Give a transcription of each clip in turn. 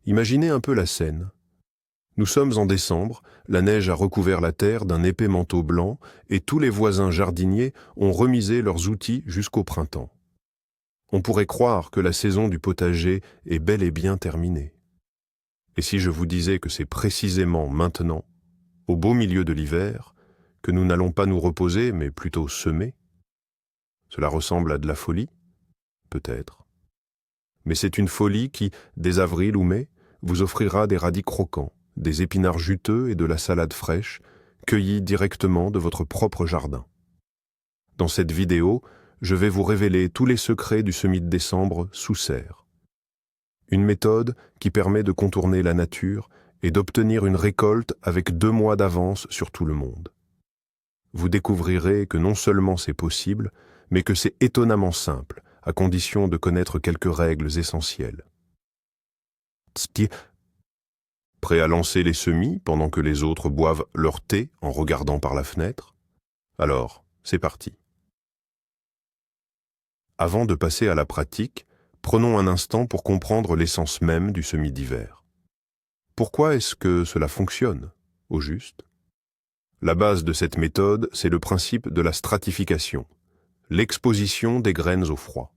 Imaginez un peu la scène. Nous sommes en décembre, la neige a recouvert la terre d'un épais manteau blanc et tous les voisins jardiniers ont remisé leurs outils jusqu'au printemps. On pourrait croire que la saison du potager est bel et bien terminée. Et si je vous disais que c'est précisément maintenant, au beau milieu de l'hiver, que nous n'allons pas nous reposer, mais plutôt semer? Cela ressemble à de la folie? Peut-être. Mais c'est une folie qui, dès avril ou mai, vous offrira des radis croquants, des épinards juteux et de la salade fraîche, cueillis directement de votre propre jardin. Dans cette vidéo, je vais vous révéler tous les secrets du semis de décembre sous serre. Une méthode qui permet de contourner la nature et d'obtenir une récolte avec 2 mois d'avance sur tout le monde. Vous découvrirez que non seulement c'est possible, mais que c'est étonnamment simple, à condition de connaître quelques règles essentielles. Prêt à lancer les semis pendant que les autres boivent leur thé en regardant par la fenêtre? Alors, c'est parti. Avant de passer à la pratique, prenons un instant pour comprendre l'essence même du semis d'hiver. Pourquoi est-ce que cela fonctionne, au juste? La base de cette méthode, c'est le principe de la stratification, l'exposition des graines au froid.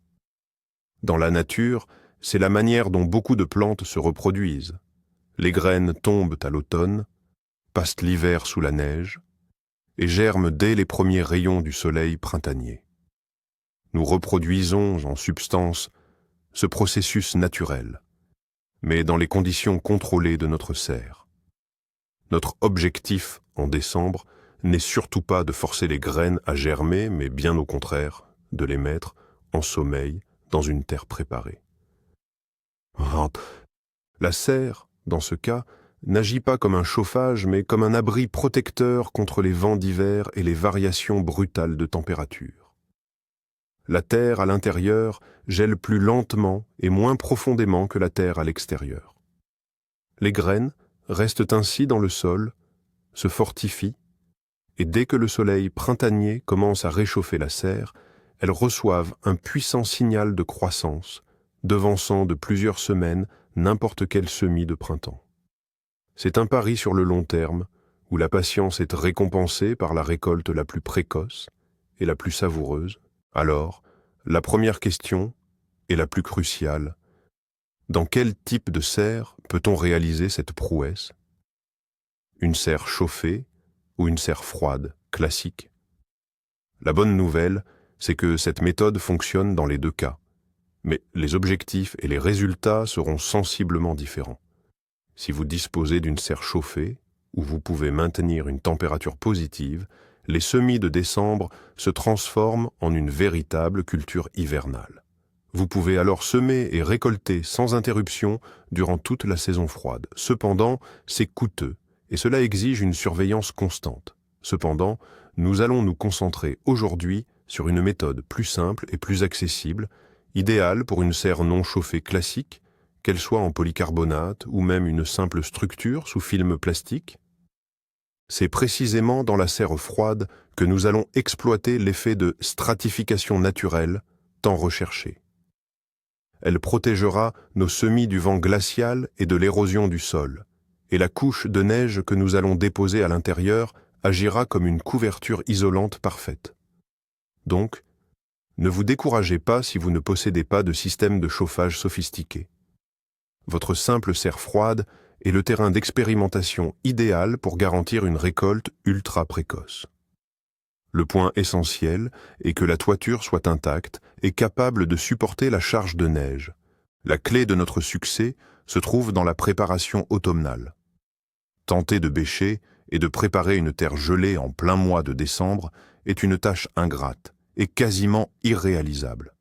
Dans la nature, c'est la manière dont beaucoup de plantes se reproduisent. Les graines tombent à l'automne, passent l'hiver sous la neige et germent dès les premiers rayons du soleil printanier. Nous reproduisons, en substance, ce processus naturel, mais dans les conditions contrôlées de notre serre. Notre objectif, en décembre, n'est surtout pas de forcer les graines à germer, mais bien au contraire, de les mettre en sommeil dans une terre préparée. La serre, dans ce cas, n'agit pas comme un chauffage, mais comme un abri protecteur contre les vents d'hiver et les variations brutales de température. La terre à l'intérieur gèle plus lentement et moins profondément que la terre à l'extérieur. Les graines restent ainsi dans le sol, se fortifient, et dès que le soleil printanier commence à réchauffer la serre, elles reçoivent un puissant signal de croissance, devançant de plusieurs semaines n'importe quel semis de printemps. C'est un pari sur le long terme, où la patience est récompensée par la récolte la plus précoce et la plus savoureuse. Alors, la première question, et la plus cruciale, dans quel type de serre peut-on réaliser cette prouesse? Une serre chauffée ou une serre froide, classique? La bonne nouvelle, c'est que cette méthode fonctionne dans les 2 cas, mais les objectifs et les résultats seront sensiblement différents. Si vous disposez d'une serre chauffée, où vous pouvez maintenir une température positive, les semis de décembre se transforment en une véritable culture hivernale. Vous pouvez alors semer et récolter sans interruption durant toute la saison froide. Cependant, c'est coûteux et cela exige une surveillance constante. Cependant, nous allons nous concentrer aujourd'hui sur une méthode plus simple et plus accessible, idéale pour une serre non chauffée classique, qu'elle soit en polycarbonate ou même une simple structure sous film plastique. C'est précisément dans la serre froide que nous allons exploiter l'effet de stratification naturelle tant recherché. Elle protégera nos semis du vent glacial et de l'érosion du sol, et la couche de neige que nous allons déposer à l'intérieur agira comme une couverture isolante parfaite. Donc, ne vous découragez pas si vous ne possédez pas de système de chauffage sophistiqué. Votre simple serre froide est le terrain d'expérimentation idéal pour garantir une récolte ultra précoce. Le point essentiel est que la toiture soit intacte et capable de supporter la charge de neige. La clé de notre succès se trouve dans la préparation automnale. Tenter de bêcher et de préparer une terre gelée en plein mois de décembre est une tâche ingrate et quasiment irréalisable.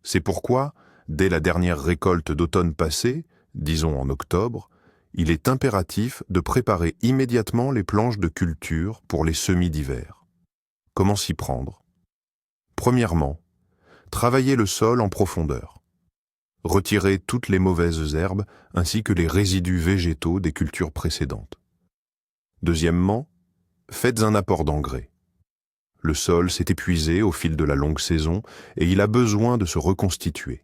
C'est pourquoi, dès la dernière récolte d'automne passée, disons en octobre, il est impératif de préparer immédiatement les planches de culture pour les semis d'hiver. Comment s'y prendre? Premièrement, travaillez le sol en profondeur. Retirez toutes les mauvaises herbes ainsi que les résidus végétaux des cultures précédentes. Deuxièmement, faites un apport d'engrais. Le sol s'est épuisé au fil de la longue saison et il a besoin de se reconstituer.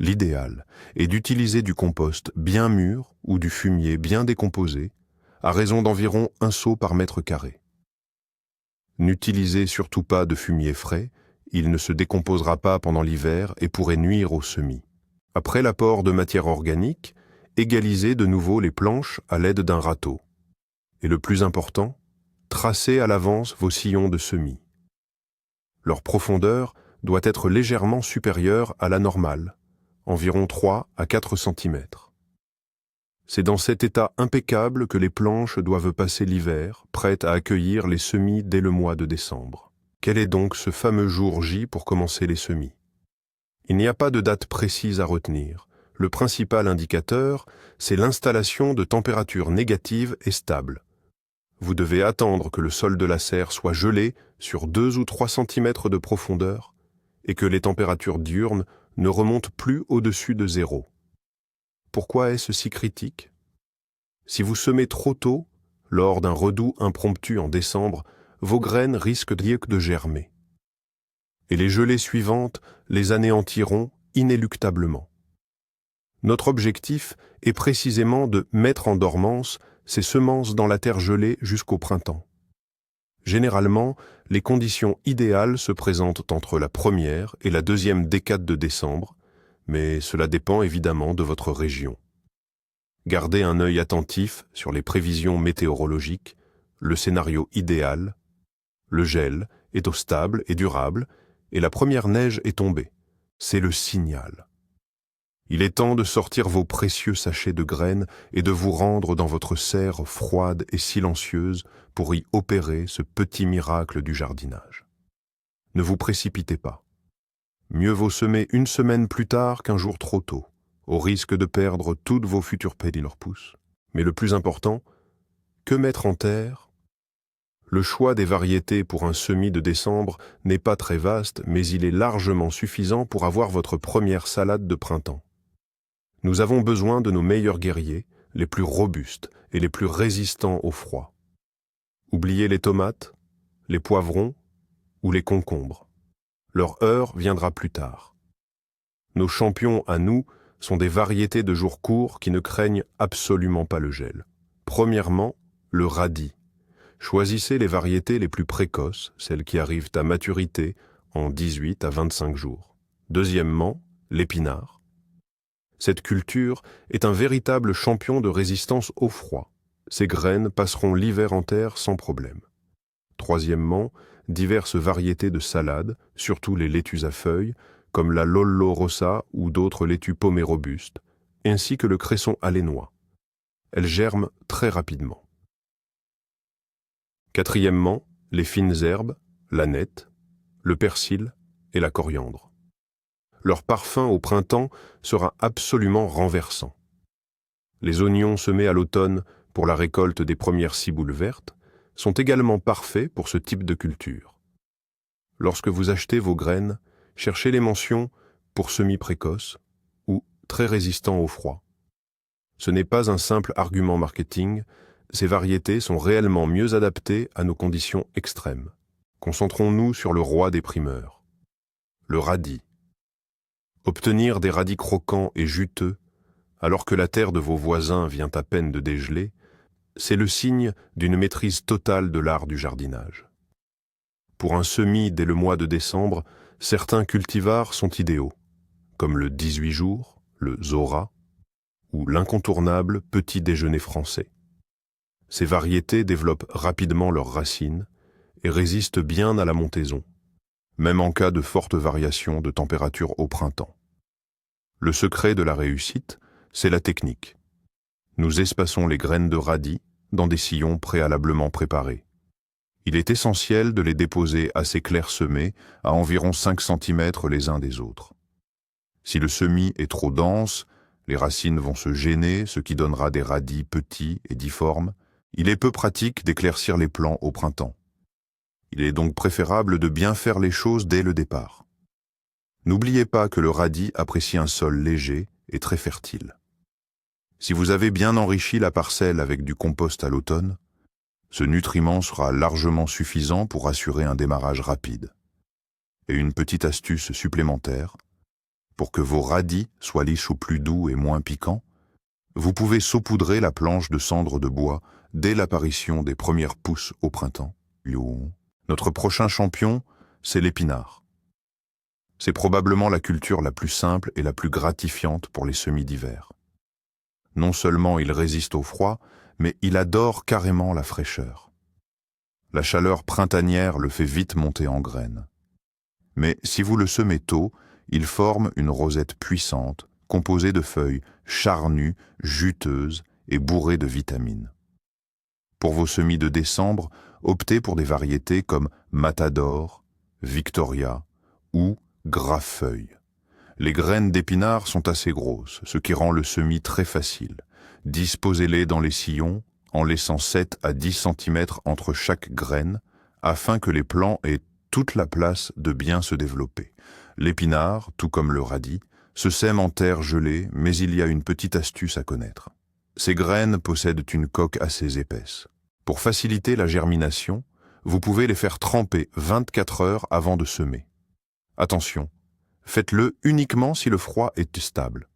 L'idéal est d'utiliser du compost bien mûr ou du fumier bien décomposé, à raison d'environ 1 seau par mètre carré. N'utilisez surtout pas de fumier frais, il ne se décomposera pas pendant l'hiver et pourrait nuire aux semis. Après l'apport de matière organique, égalisez de nouveau les planches à l'aide d'un râteau. Et le plus important, tracez à l'avance vos sillons de semis. Leur profondeur doit être légèrement supérieure à la normale, environ 3 à 4 cm. C'est dans cet état impeccable que les planches doivent passer l'hiver, prêtes à accueillir les semis dès le mois de décembre. Quel est donc ce fameux jour J pour commencer les semis? Il n'y a pas de date précise à retenir. Le principal indicateur, c'est l'installation de températures négatives et stables. Vous devez attendre que le sol de la serre soit gelé sur 2 ou 3 cm de profondeur et que les températures diurnes ne remontent plus au-dessus de 0. Pourquoi est-ce si critique? Si vous semez trop tôt, lors d'un redout impromptu en décembre, vos graines risquent de germer. Et les gelées suivantes les anéantiront inéluctablement. Notre objectif est précisément de mettre en dormance ces semences dans la terre gelée jusqu'au printemps. Généralement, les conditions idéales se présentent entre la première et la deuxième décade de décembre, mais cela dépend évidemment de votre région. Gardez un œil attentif sur les prévisions météorologiques, le scénario idéal. Le gel est au stable et durable, et la première neige est tombée. C'est le signal. Il est temps de sortir vos précieux sachets de graines et de vous rendre dans votre serre froide et silencieuse pour y opérer ce petit miracle du jardinage. Ne vous précipitez pas. Mieux vaut semer 1 semaine plus tard qu'un jour trop tôt, au risque de perdre toutes vos futures pédilorpousses. Mais le plus important, que mettre en terre? Le choix des variétés pour un semis de décembre n'est pas très vaste, mais il est largement suffisant pour avoir votre première salade de printemps. Nous avons besoin de nos meilleurs guerriers, les plus robustes et les plus résistants au froid. Oubliez les tomates, les poivrons ou les concombres. Leur heure viendra plus tard. Nos champions à nous sont des variétés de jours courts qui ne craignent absolument pas le gel. Premièrement, le radis. Choisissez les variétés les plus précoces, celles qui arrivent à maturité en 18 à 25 jours. Deuxièmement, l'épinard. Cette culture est un véritable champion de résistance au froid. Ses graines passeront l'hiver en terre sans problème. Troisièmement, diverses variétés de salades, surtout les laitues à feuilles, comme la lollo rossa ou d'autres laitues paumées robustes, ainsi que le cresson halénois. Elles germent très rapidement. Quatrièmement, les fines herbes, l'aneth, le persil et la coriandre. Leur parfum au printemps sera absolument renversant. Les oignons semés à l'automne pour la récolte des premières ciboules vertes sont également parfaits pour ce type de culture. Lorsque vous achetez vos graines, cherchez les mentions pour semis précoces ou très résistants au froid. Ce n'est pas un simple argument marketing, ces variétés sont réellement mieux adaptées à nos conditions extrêmes. Concentrons-nous sur le roi des primeurs, le radis. Obtenir des radis croquants et juteux, alors que la terre de vos voisins vient à peine de dégeler, c'est le signe d'une maîtrise totale de l'art du jardinage. Pour un semis dès le mois de décembre, certains cultivars sont idéaux, comme le 18 jours, le Zora, ou l'incontournable petit déjeuner français. Ces variétés développent rapidement leurs racines et résistent bien à la montaison, même en cas de fortes variations de température au printemps. Le secret de la réussite, c'est la technique. Nous espaçons les graines de radis dans des sillons préalablement préparés. Il est essentiel de les déposer assez clairsemés, à environ 5 cm les uns des autres. Si le semis est trop dense, les racines vont se gêner, ce qui donnera des radis petits et difformes. Il est peu pratique d'éclaircir les plants au printemps. Il est donc préférable de bien faire les choses dès le départ. N'oubliez pas que le radis apprécie un sol léger et très fertile. Si vous avez bien enrichi la parcelle avec du compost à l'automne, ce nutriment sera largement suffisant pour assurer un démarrage rapide. Et une petite astuce supplémentaire, Pour que vos radis soient lisses ou plus doux et moins piquants, vous pouvez saupoudrer la planche de cendre de bois dès l'apparition des premières pousses au printemps. Notre prochain champion, c'est l'épinard. C'est probablement la culture la plus simple et la plus gratifiante pour les semis d'hiver. Non seulement il résiste au froid, mais il adore carrément la fraîcheur. La chaleur printanière le fait vite monter en graines. Mais si vous le semez tôt, il forme une rosette puissante, composée de feuilles charnues, juteuses et bourrées de vitamines. Pour vos semis de décembre, optez pour des variétés comme Matador, Victoria ou Graffeuille. Les graines d'épinards sont assez grosses, ce qui rend le semis très facile. Disposez-les dans les sillons en laissant 7 à 10 cm entre chaque graine afin que les plants aient toute la place de bien se développer. L'épinard, tout comme le radis, se sème en terre gelée, mais il y a une petite astuce à connaître. Ces graines possèdent une coque assez épaisse. Pour faciliter la germination, vous pouvez les faire tremper 24 heures avant de semer. Attention, faites-le uniquement si le froid est stable.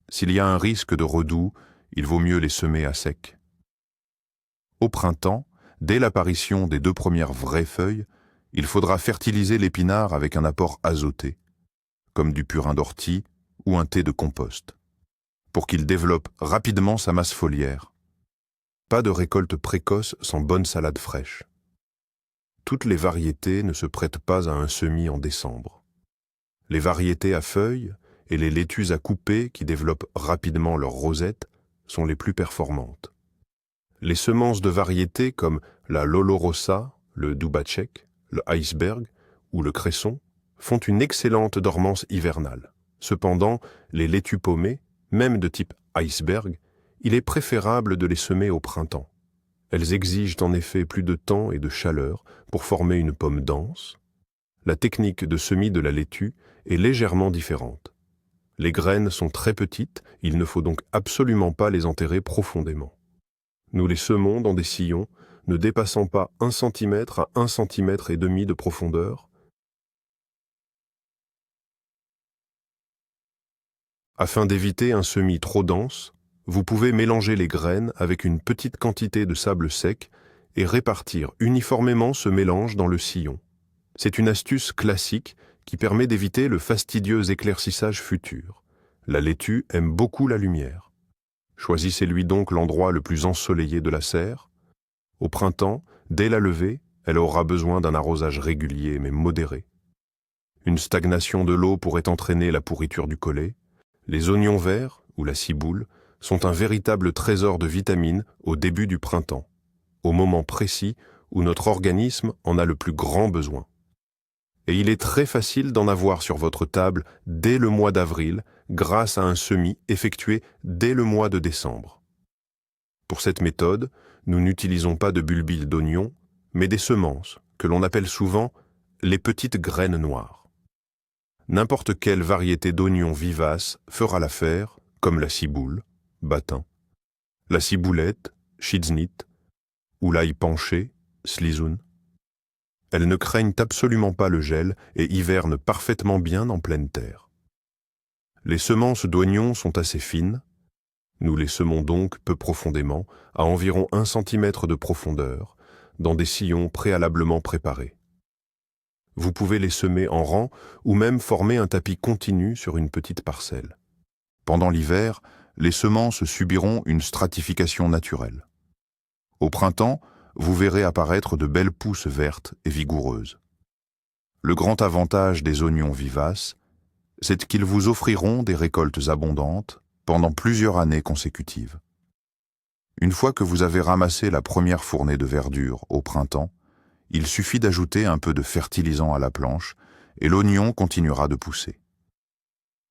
S'il y a un risque de redoux, il vaut mieux les semer à sec. Au printemps, dès l'apparition des 2 premières vraies feuilles, il faudra fertiliser l'épinard avec un apport azoté, comme du purin d'ortie ou un thé de compost, pour qu'il développe rapidement sa masse foliaire. Pas de récolte précoce sans bonne salade fraîche. Toutes les variétés ne se prêtent pas à un semis en décembre. Les variétés à feuilles et les laitues à couper qui développent rapidement leurs rosettes sont les plus performantes. Les semences de variétés comme la Lolo Rossa, le Dubacek, le Iceberg ou le Cresson font une excellente dormance hivernale. Cependant, les laitues paumées, même de type Iceberg, il est préférable de les semer au printemps. Elles exigent en effet plus de temps et de chaleur pour former une pomme dense. La technique de semis de la laitue est légèrement différente. Les graines sont très petites, il ne faut donc absolument pas les enterrer profondément. Nous les semons dans des sillons ne dépassant pas 1 cm à 1,5 cm de profondeur. Afin d'éviter un semis trop dense, vous pouvez mélanger les graines avec une petite quantité de sable sec et répartir uniformément ce mélange dans le sillon. C'est une astuce classique qui permet d'éviter le fastidieux éclaircissage futur. La laitue aime beaucoup la lumière. Choisissez-lui donc l'endroit le plus ensoleillé de la serre. Au printemps, dès la levée, elle aura besoin d'un arrosage régulier mais modéré. Une stagnation de l'eau pourrait entraîner la pourriture du collet. Les oignons verts, ou la ciboule, sont un véritable trésor de vitamines au début du printemps, au moment précis où notre organisme en a le plus grand besoin. Et il est très facile d'en avoir sur votre table dès le mois d'avril grâce à un semis effectué dès le mois de décembre. Pour cette méthode, nous n'utilisons pas de bulbils d'oignons, mais des semences, que l'on appelle souvent les petites graines noires. N'importe quelle variété d'oignons vivaces fera l'affaire, comme la ciboule, bâtin, la ciboulette, chiznit, ou l'ail penché, slizoun. Elles ne craignent absolument pas le gel et hivernent parfaitement bien en pleine terre. Les semences d'oignons sont assez fines. Nous les semons donc peu profondément, à environ 1 cm de profondeur, dans des sillons préalablement préparés. Vous pouvez les semer en rang ou même former un tapis continu sur une petite parcelle. Pendant l'hiver, les semences subiront une stratification naturelle. Au printemps, vous verrez apparaître de belles pousses vertes et vigoureuses. Le grand avantage des oignons vivaces, c'est qu'ils vous offriront des récoltes abondantes pendant plusieurs années consécutives. Une fois que vous avez ramassé la première fournée de verdure au printemps, il suffit d'ajouter un peu de fertilisant à la planche et l'oignon continuera de pousser.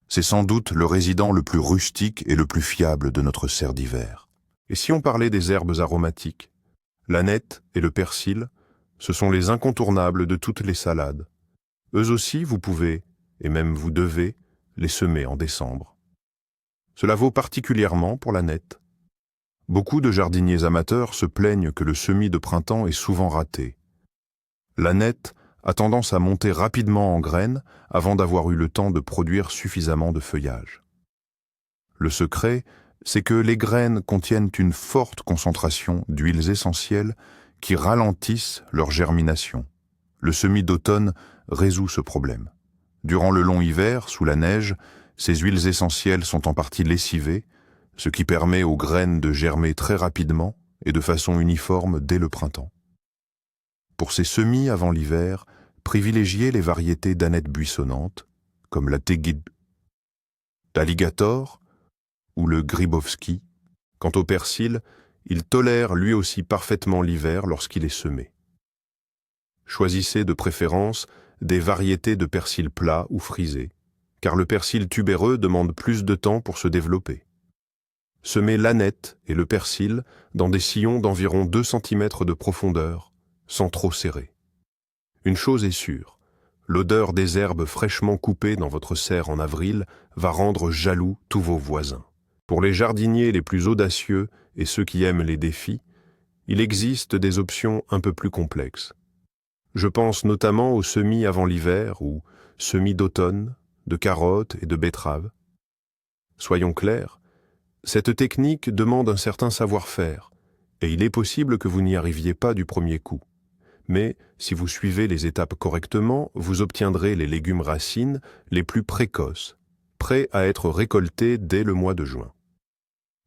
C'est sans doute le résident le plus rustique et le plus fiable de notre serre d'hiver. Et si on parlait des herbes aromatiques, l'aneth et le persil, ce sont les incontournables de toutes les salades. Eux aussi, vous pouvez, et même vous devez, les semer en décembre. Cela vaut particulièrement pour l'aneth. Beaucoup de jardiniers amateurs se plaignent que le semis de printemps est souvent raté. L'aneth a tendance à monter rapidement en graines avant d'avoir eu le temps de produire suffisamment de feuillage. Le secret, c'est que les graines contiennent une forte concentration d'huiles essentielles qui ralentissent leur germination. Le semis d'automne résout ce problème. Durant le long hiver, sous la neige, ces huiles essentielles sont en partie lessivées, ce qui permet aux graines de germer très rapidement et de façon uniforme dès le printemps. Pour ces semis avant l'hiver, privilégiez les variétés d'ânettes buissonnantes, comme la Tegid, l'Alligator ou le Grybowski. Quant au persil, il tolère lui aussi parfaitement l'hiver lorsqu'il est semé. Choisissez de préférence des variétés de persil plat ou frisé, car le persil tubéreux demande plus de temps pour se développer. Semez l'ânette et le persil dans des sillons d'environ 2 cm de profondeur, sans trop serrer. Une chose est sûre, l'odeur des herbes fraîchement coupées dans votre serre en avril va rendre jaloux tous vos voisins. Pour les jardiniers les plus audacieux et ceux qui aiment les défis, il existe des options un peu plus complexes. Je pense notamment aux semis avant l'hiver ou semis d'automne, de carottes et de betteraves. Soyons clairs, cette technique demande un certain savoir-faire et il est possible que vous n'y arriviez pas du premier coup. Mais si vous suivez les étapes correctement, vous obtiendrez les légumes racines les plus précoces, prêts à être récoltés dès le mois de juin.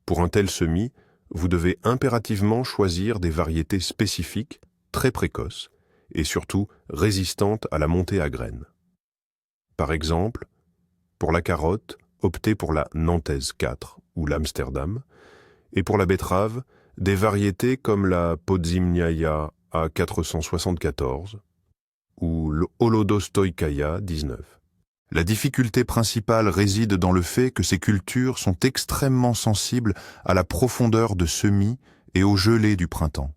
Pour un tel semis, vous devez impérativement choisir des variétés spécifiques, très précoces, et surtout résistantes à la montée à graines. Par exemple, pour la carotte, optez pour la Nantaise 4 ou l'Amsterdam, et pour la betterave, des variétés comme la Podzimniaia A474 ou le Holodostoïkaia 19. La difficulté principale réside dans le fait que ces cultures sont extrêmement sensibles à la profondeur de semis et aux gelées du printemps.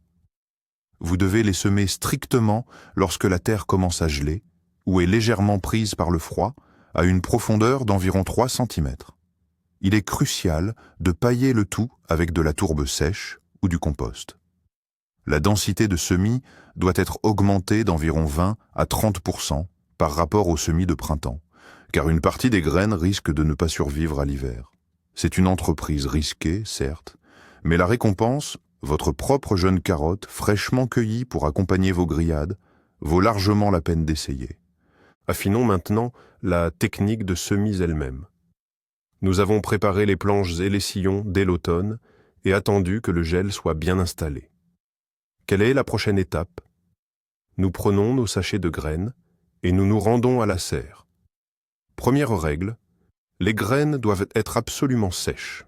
Vous devez les semer strictement lorsque la terre commence à geler ou est légèrement prise par le froid à une profondeur d'environ 3 cm. Il est crucial de pailler le tout avec de la tourbe sèche ou du compost. La densité de semis doit être augmentée d'environ 20 à 30% par rapport aux semis de printemps, car une partie des graines risque de ne pas survivre à l'hiver. C'est une entreprise risquée, certes, mais la récompense, votre propre jeune carotte fraîchement cueillie pour accompagner vos grillades, vaut largement la peine d'essayer. Affinons maintenant la technique de semis elle-même. Nous avons préparé les planches et les sillons dès l'automne et attendu que le gel soit bien installé. Quelle est la prochaine étape? Nous prenons nos sachets de graines et nous nous rendons à la serre. Première règle, les graines doivent être absolument sèches.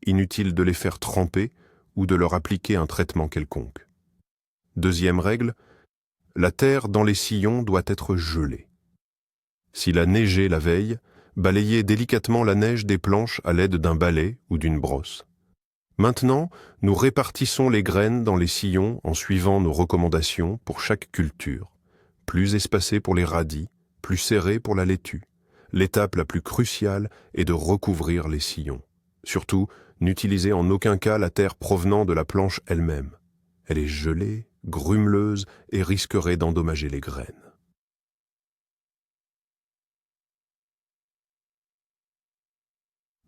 Inutile de les faire tremper ou de leur appliquer un traitement quelconque. Deuxième règle, la terre dans les sillons doit être gelée. S'il a neigé la veille, balayez délicatement la neige des planches à l'aide d'un balai ou d'une brosse. Maintenant, nous répartissons les graines dans les sillons en suivant nos recommandations pour chaque culture. Plus espacées pour les radis, plus serrées pour la laitue. L'étape la plus cruciale est de recouvrir les sillons. Surtout, n'utilisez en aucun cas la terre provenant de la planche elle-même. Elle est gelée, grumeleuse et risquerait d'endommager les graines.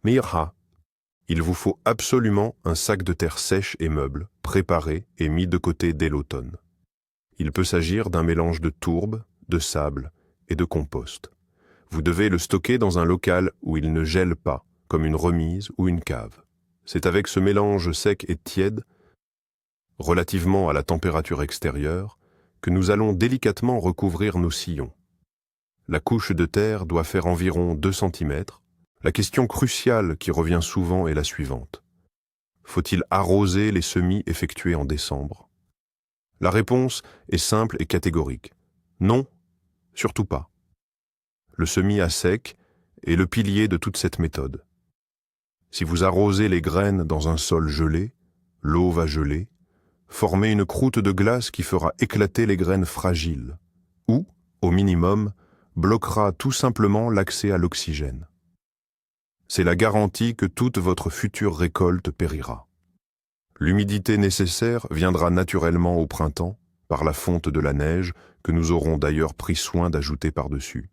Mirha. Il vous faut absolument un sac de terre sèche et meuble, préparé et mis de côté dès l'automne. Il peut s'agir d'un mélange de tourbe, de sable et de compost. Vous devez le stocker dans un local où il ne gèle pas, comme une remise ou une cave. C'est avec ce mélange sec et tiède, relativement à la température extérieure, que nous allons délicatement recouvrir nos sillons. La couche de terre doit faire environ 2 cm. La question cruciale qui revient souvent est la suivante. Faut-il arroser les semis effectués en décembre? La réponse est simple et catégorique. Non, surtout pas. Le semis à sec est le pilier de toute cette méthode. Si vous arrosez les graines dans un sol gelé, l'eau va geler, former une croûte de glace qui fera éclater les graines fragiles, ou, au minimum, bloquera tout simplement l'accès à l'oxygène. C'est la garantie que toute votre future récolte périra. L'humidité nécessaire viendra naturellement au printemps, par la fonte de la neige que nous aurons d'ailleurs pris soin d'ajouter par-dessus.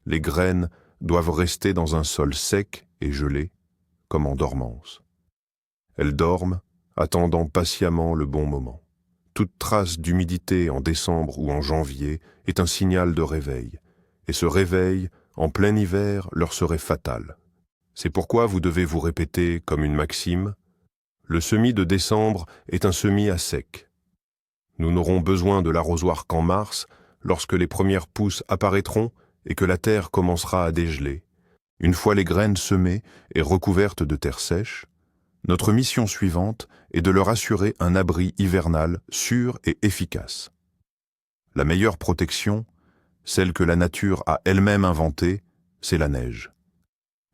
Les graines doivent rester dans un sol sec et gelé, comme en dormance. Elles dorment, attendant patiemment le bon moment. Toute trace d'humidité en décembre ou en janvier est un signal de réveil, et ce réveil, en plein hiver, leur serait fatal. C'est pourquoi vous devez vous répéter comme une maxime: le semis de décembre est un semis à sec. Nous n'aurons besoin de l'arrosoir qu'en mars, lorsque les premières pousses apparaîtront et que la terre commencera à dégeler. Une fois les graines semées et recouvertes de terre sèche, notre mission suivante est de leur assurer un abri hivernal sûr et efficace. La meilleure protection, celle que la nature a elle-même inventée, c'est la neige.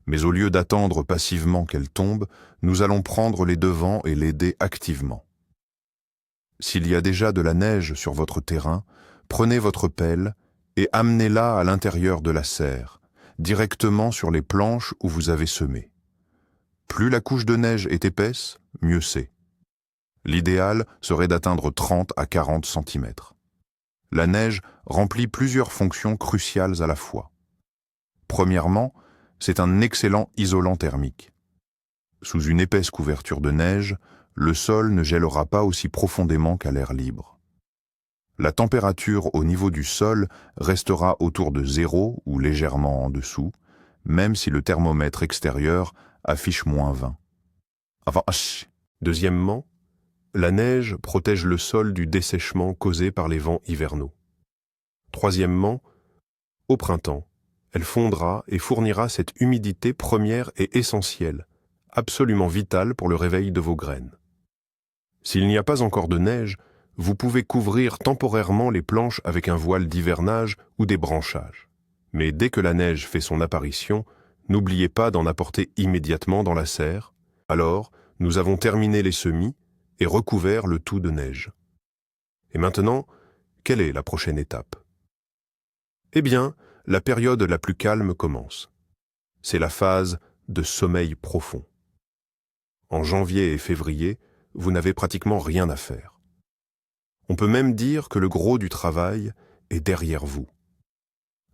Mais au lieu d'attendre passivement qu'elle tombe, nous allons prendre les devants et l'aider activement. S'il y a déjà de la neige sur votre terrain, prenez votre pelle et amenez-la à l'intérieur de la serre, directement sur les planches où vous avez semé. Plus la couche de neige est épaisse, mieux c'est. L'idéal serait d'atteindre 30 à 40 cm. La neige remplit plusieurs fonctions cruciales à la fois. Premièrement, c'est un excellent isolant thermique. Sous une épaisse couverture de neige, le sol ne gèlera pas aussi profondément qu'à l'air libre. La température au niveau du sol restera autour de 0 ou légèrement en dessous, même si le thermomètre extérieur affiche -20. Deuxièmement, la neige protège le sol du dessèchement causé par les vents hivernaux. Troisièmement, au printemps, elle fondra et fournira cette humidité première et essentielle, absolument vitale pour le réveil de vos graines. S'il n'y a pas encore de neige, vous pouvez couvrir temporairement les planches avec un voile d'hivernage ou des branchages. Mais dès que la neige fait son apparition, n'oubliez pas d'en apporter immédiatement dans la serre. Alors, nous avons terminé les semis et recouvert le tout de neige. Et maintenant, quelle est la prochaine étape? Eh bien, la période la plus calme commence. C'est la phase de sommeil profond. En janvier et février, vous n'avez pratiquement rien à faire. On peut même dire que le gros du travail est derrière vous.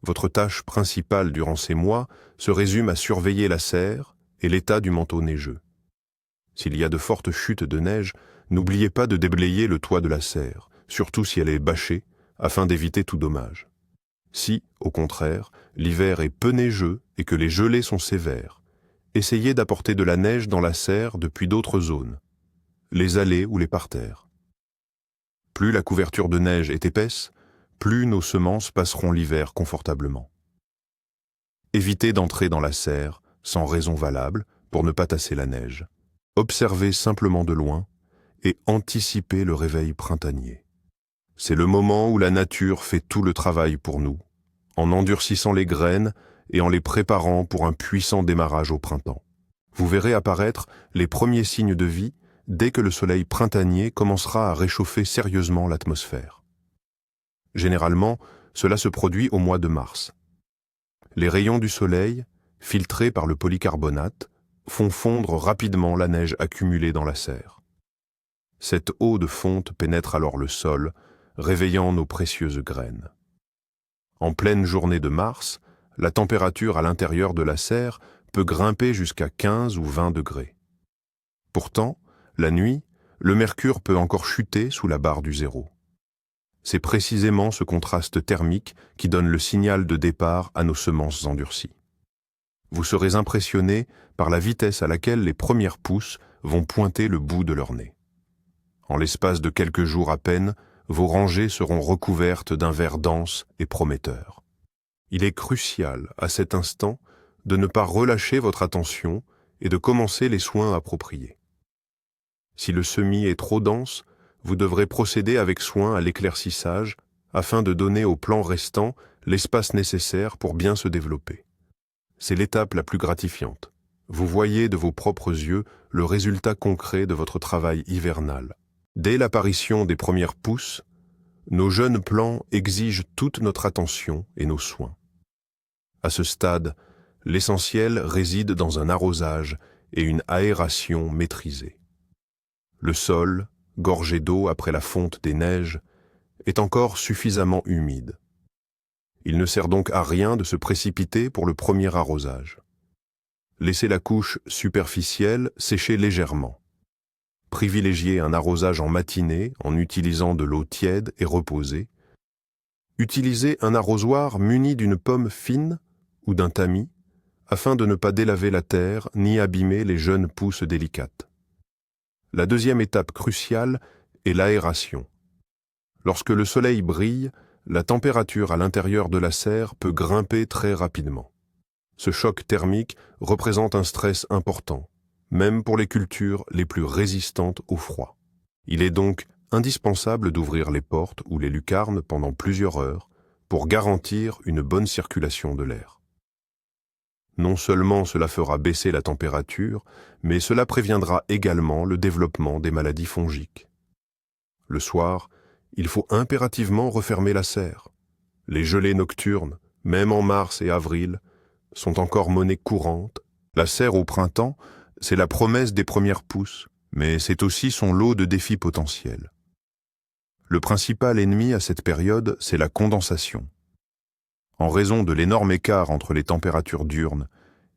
Votre tâche principale durant ces mois se résume à surveiller la serre et l'état du manteau neigeux. S'il y a de fortes chutes de neige, n'oubliez pas de déblayer le toit de la serre, surtout si elle est bâchée, afin d'éviter tout dommage. Si, au contraire, l'hiver est peu neigeux et que les gelées sont sévères, essayez d'apporter de la neige dans la serre depuis d'autres zones, les allées ou les parterres. Plus la couverture de neige est épaisse, plus nos semences passeront l'hiver confortablement. Évitez d'entrer dans la serre sans raison valable pour ne pas tasser la neige. Observez simplement de loin et anticipez le réveil printanier. C'est le moment où la nature fait tout le travail pour nous, en endurcissant les graines et en les préparant pour un puissant démarrage au printemps. Vous verrez apparaître les premiers signes de vie dès que le soleil printanier commencera à réchauffer sérieusement l'atmosphère. Généralement, cela se produit au mois de mars. Les rayons du soleil, filtrés par le polycarbonate, font fondre rapidement la neige accumulée dans la serre. Cette eau de fonte pénètre alors le sol, réveillant nos précieuses graines. En pleine journée de mars, la température à l'intérieur de la serre peut grimper jusqu'à 15 ou 20 degrés. Pourtant, la nuit, le mercure peut encore chuter sous la barre du zéro. C'est précisément ce contraste thermique qui donne le signal de départ à nos semences endurcies. Vous serez impressionné par la vitesse à laquelle les premières pousses vont pointer le bout de leur nez. En l'espace de quelques jours à peine, vos rangées seront recouvertes d'un vert dense et prometteur. Il est crucial, à cet instant, de ne pas relâcher votre attention et de commencer les soins appropriés. Si le semis est trop dense, vous devrez procéder avec soin à l'éclaircissage afin de donner au plant restant l'espace nécessaire pour bien se développer. C'est l'étape la plus gratifiante. Vous voyez de vos propres yeux le résultat concret de votre travail hivernal. Dès l'apparition des premières pousses, nos jeunes plants exigent toute notre attention et nos soins. À ce stade, l'essentiel réside dans un arrosage et une aération maîtrisée. Le sol, gorgé d'eau après la fonte des neiges, est encore suffisamment humide. Il ne sert donc à rien de se précipiter pour le premier arrosage. Laissez la couche superficielle sécher légèrement. Privilégiez un arrosage en matinée en utilisant de l'eau tiède et reposée. Utilisez un arrosoir muni d'une pomme fine ou d'un tamis afin de ne pas délaver la terre ni abîmer les jeunes pousses délicates. La deuxième étape cruciale est l'aération. Lorsque le soleil brille, la température à l'intérieur de la serre peut grimper très rapidement. Ce choc thermique représente un stress important, même pour les cultures les plus résistantes au froid. Il est donc indispensable d'ouvrir les portes ou les lucarnes pendant plusieurs heures pour garantir une bonne circulation de l'air. Non seulement cela fera baisser la température, mais cela préviendra également le développement des maladies fongiques. Le soir, il faut impérativement refermer la serre. Les gelées nocturnes, même en mars et avril, sont encore monnaie courante. La serre au printemps, c'est la promesse des premières pousses, mais c'est aussi son lot de défis potentiels. Le principal ennemi à cette période, c'est la condensation. En raison de l'énorme écart entre les températures diurnes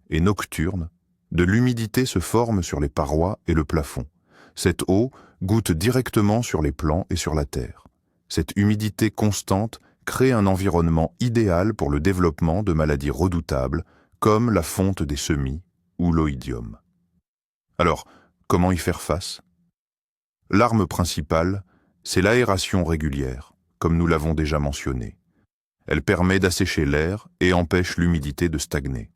et nocturnes, de l'humidité se forme sur les parois et le plafond. Cette eau goutte directement sur les plants et sur la terre. Cette humidité constante crée un environnement idéal pour le développement de maladies redoutables comme la fonte des semis ou l'oïdium. Alors, comment y faire face? L'arme principale, c'est l'aération régulière, comme nous l'avons déjà mentionné. Elle permet d'assécher l'air et empêche l'humidité de stagner.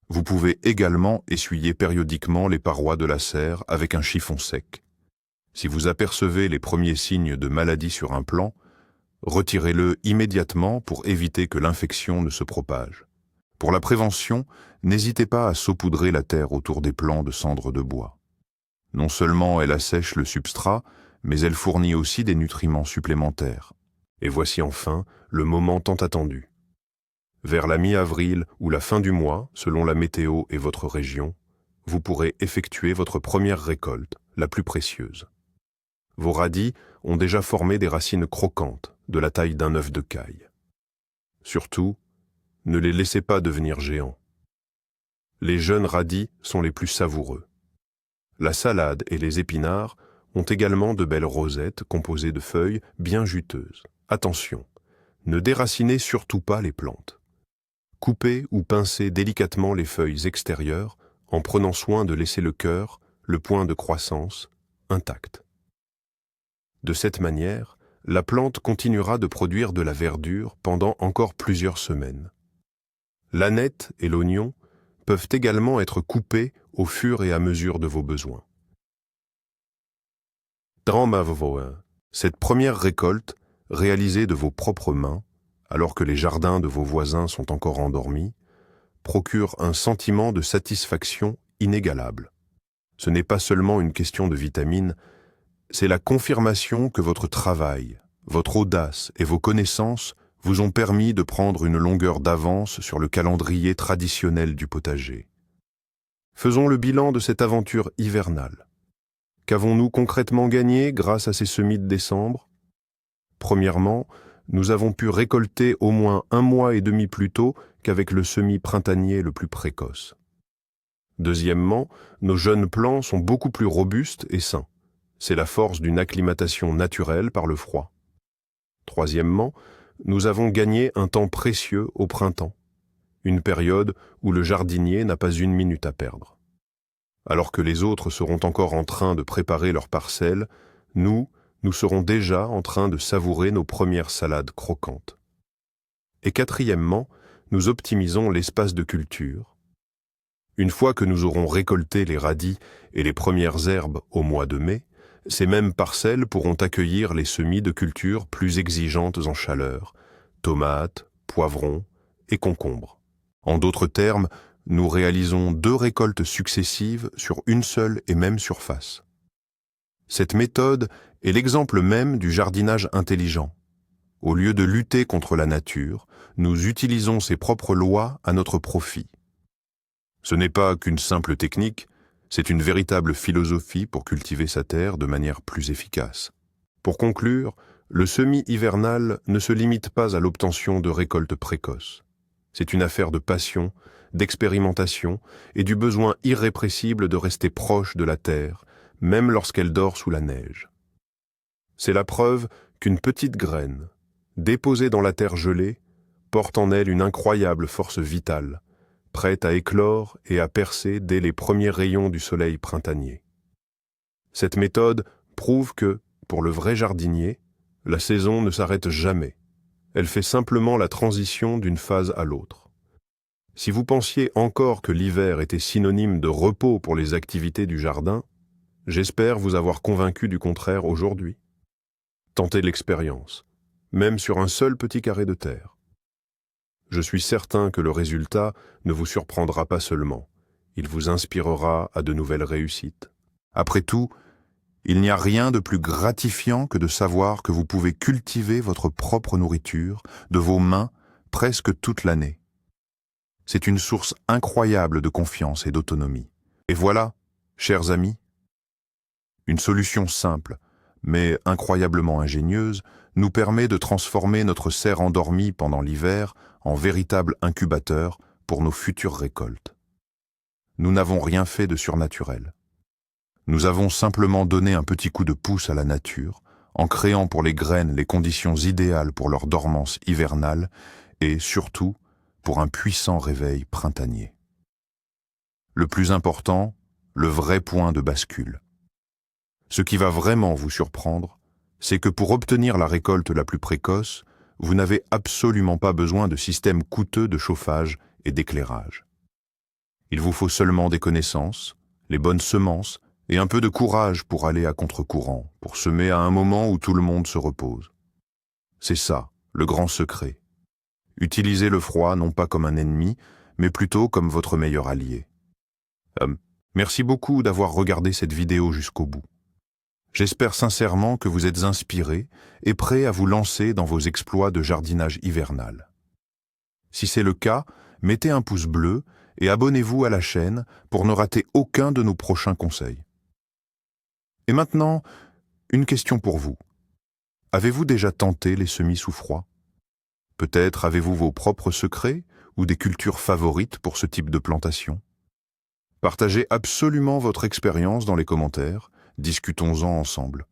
Vous pouvez également essuyer périodiquement les parois de la serre avec un chiffon sec. Si vous apercevez les premiers signes de maladie sur un plant, retirez-le immédiatement pour éviter que l'infection ne se propage. Pour la prévention, n'hésitez pas à saupoudrer la terre autour des plants de cendre de bois. Non seulement elle assèche le substrat, mais elle fournit aussi des nutriments supplémentaires. Et voici enfin le moment tant attendu. Vers la mi-avril ou la fin du mois, selon la météo et votre région, vous pourrez effectuer votre première récolte, la plus précieuse. Vos radis ont déjà formé des racines croquantes, de la taille d'un œuf de caille. Surtout, ne les laissez pas devenir géants. Les jeunes radis sont les plus savoureux. La salade et les épinards ont également de belles rosettes composées de feuilles bien juteuses. Attention, ne déracinez surtout pas les plantes. Coupez ou pincez délicatement les feuilles extérieures en prenant soin de laisser le cœur, le point de croissance, intact. De cette manière, la plante continuera de produire de la verdure pendant encore plusieurs semaines. L'aneth et l'oignon peuvent également être coupés au fur et à mesure de vos besoins. Cette première récolte, réalisée de vos propres mains, alors que les jardins de vos voisins sont encore endormis, procure un sentiment de satisfaction inégalable. Ce n'est pas seulement une question de vitamines, c'est la confirmation que votre travail, votre audace et vos connaissances vous ont permis de prendre une longueur d'avance sur le calendrier traditionnel du potager. Faisons le bilan de cette aventure hivernale. Qu'avons-nous concrètement gagné grâce à ces semis de décembre? Premièrement, nous avons pu récolter au moins 1 mois et demi plus tôt qu'avec le semis printanier le plus précoce. Deuxièmement, nos jeunes plants sont beaucoup plus robustes et sains. C'est la force d'une acclimatation naturelle par le froid. Troisièmement, nous avons gagné un temps précieux au printemps, une période où le jardinier n'a pas 1 minute à perdre. Alors que les autres seront encore en train de préparer leurs parcelles, nous serons déjà en train de savourer nos premières salades croquantes. Et quatrièmement, nous optimisons l'espace de culture. Une fois que nous aurons récolté les radis et les premières herbes au mois de mai, ces mêmes parcelles pourront accueillir les semis de cultures plus exigeantes en chaleur, tomates, poivrons et concombres. En d'autres termes, nous réalisons 2 récoltes successives sur une seule et même surface. Cette méthode est l'exemple même du jardinage intelligent. Au lieu de lutter contre la nature, nous utilisons ses propres lois à notre profit. Ce n'est pas qu'une simple technique, C'est une véritable philosophie pour cultiver sa terre de manière plus efficace. Pour conclure, le semis hivernal ne se limite pas à l'obtention de récoltes précoces. C'est une affaire de passion, d'expérimentation et du besoin irrépressible de rester proche de la terre, même lorsqu'elle dort sous la neige. C'est la preuve qu'une petite graine, déposée dans la terre gelée, porte en elle une incroyable force vitale, prête à éclore et à percer dès les premiers rayons du soleil printanier. Cette méthode prouve que, pour le vrai jardinier, la saison ne s'arrête jamais. Elle fait simplement la transition d'une phase à l'autre. Si vous pensiez encore que l'hiver était synonyme de repos pour les activités du jardin, j'espère vous avoir convaincu du contraire aujourd'hui. Tentez l'expérience, même sur un seul petit carré de terre. Je suis certain que le résultat ne vous surprendra pas seulement, il vous inspirera à de nouvelles réussites. Après tout, il n'y a rien de plus gratifiant que de savoir que vous pouvez cultiver votre propre nourriture de vos mains presque toute l'année. C'est une source incroyable de confiance et d'autonomie. Et voilà, chers amis, une solution simple, mais incroyablement ingénieuse, nous permet de transformer notre serre endormie pendant l'hiver en véritable incubateur pour nos futures récoltes. Nous n'avons rien fait de surnaturel. Nous avons simplement donné un petit coup de pouce à la nature, en créant pour les graines les conditions idéales pour leur dormance hivernale et, surtout, pour un puissant réveil printanier. Le plus important, le vrai point de bascule. Ce qui va vraiment vous surprendre, c'est que pour obtenir la récolte la plus précoce, vous n'avez absolument pas besoin de systèmes coûteux de chauffage et d'éclairage. Il vous faut seulement des connaissances, les bonnes semences et un peu de courage pour aller à contre-courant, pour semer à un moment où tout le monde se repose. C'est ça, le grand secret. Utilisez le froid non pas comme un ennemi, mais plutôt comme votre meilleur allié. Merci beaucoup d'avoir regardé cette vidéo jusqu'au bout. J'espère sincèrement que vous êtes inspirés et prêts à vous lancer dans vos exploits de jardinage hivernal. Si c'est le cas, mettez un pouce bleu et abonnez-vous à la chaîne pour ne rater aucun de nos prochains conseils. Et maintenant, une question pour vous. Avez-vous déjà tenté les semis sous froid? Peut-être avez-vous vos propres secrets ou des cultures favorites pour ce type de plantation? Partagez absolument votre expérience dans les commentaires, discutons-en ensemble.